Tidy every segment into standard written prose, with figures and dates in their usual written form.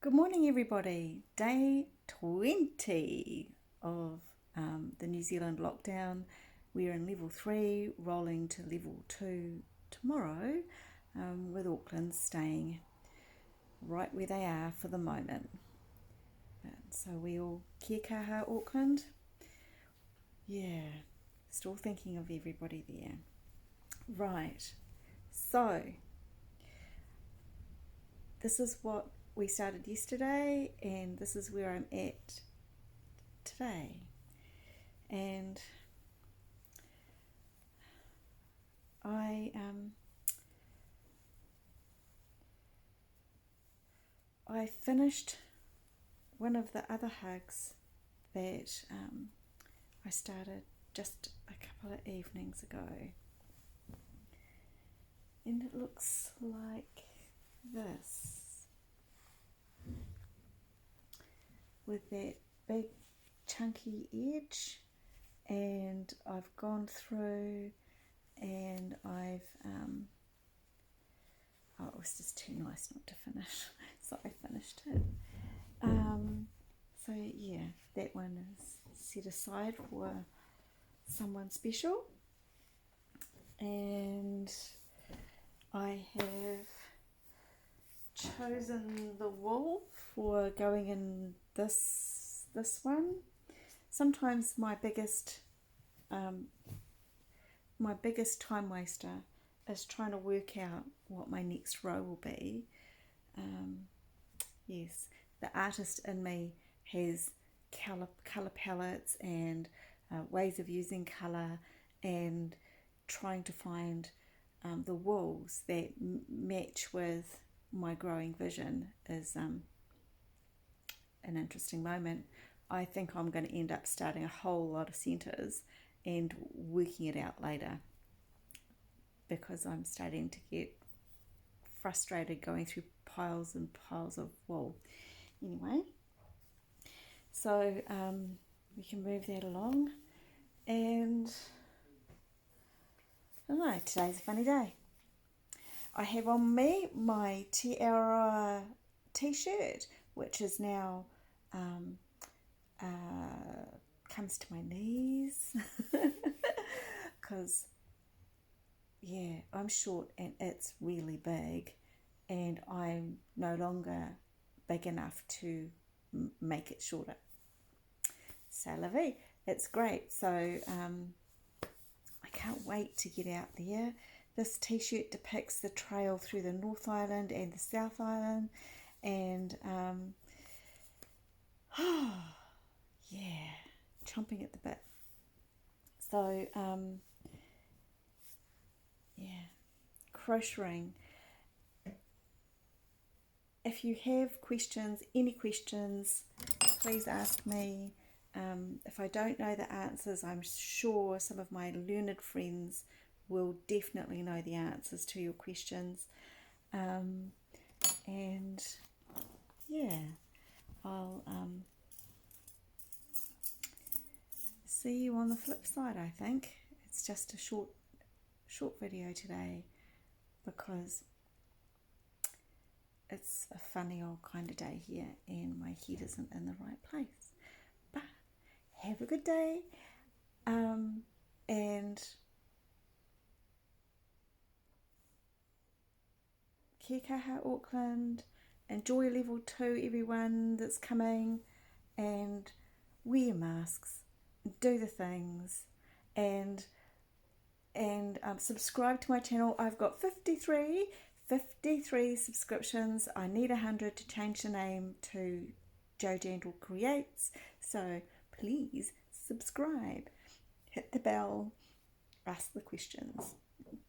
Good morning, everybody. Day 20 of the New Zealand lockdown. We're in level 3, rolling to level 2 tomorrow, with Auckland staying right where they are for the moment. So we all kia kaha Auckland. Yeah, still thinking of everybody there. Right, so this is what we started yesterday, and this is where I'm at today. And I finished one of the other hugs that I started just a couple of evenings ago, and it looks like this, with that big chunky edge, and I've gone through and I've it was just too nice not to finish, so I finished it. So yeah, that one is set aside for someone special, and I have chosen the wool for going in this one. Sometimes my biggest time waster is trying to work out what my next row will be. Yes, the artist in me has colour palettes and ways of using colour, and trying to find the wools that match with my growing vision is an interesting moment. I think I'm going to end up starting a whole lot of centres and working it out later, because I'm starting to get frustrated going through piles and piles of wool. Anyway, so we can move that along, and today's a funny day. I have on me my Te Araroa t-shirt, which is now comes to my knees, because yeah, I'm short and it's really big, and I'm no longer big enough to make it shorter. C'est la vie. It's great. So I can't wait to get out there. This t-shirt depicts the trail through the North Island and the South Island, and yeah, chomping at the bit. So yeah, crocheting. If you have questions, any questions, please ask me. If I don't know the answers, I'm sure some of my learned friends will definitely know the answers to your questions. And yeah, I'll see you on the flip side. I think it's just a short video today, because it's a funny old kind of day here and my head isn't in the right place. But have a good day, and kia kaha Auckland. Enjoy level 2, everyone that's coming, and wear masks, do the things, and subscribe to my channel. I've got 53 subscriptions. I need 100 to change the name to Jo Jandal Creates, so please subscribe, hit the bell, ask the questions.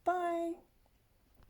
Bye.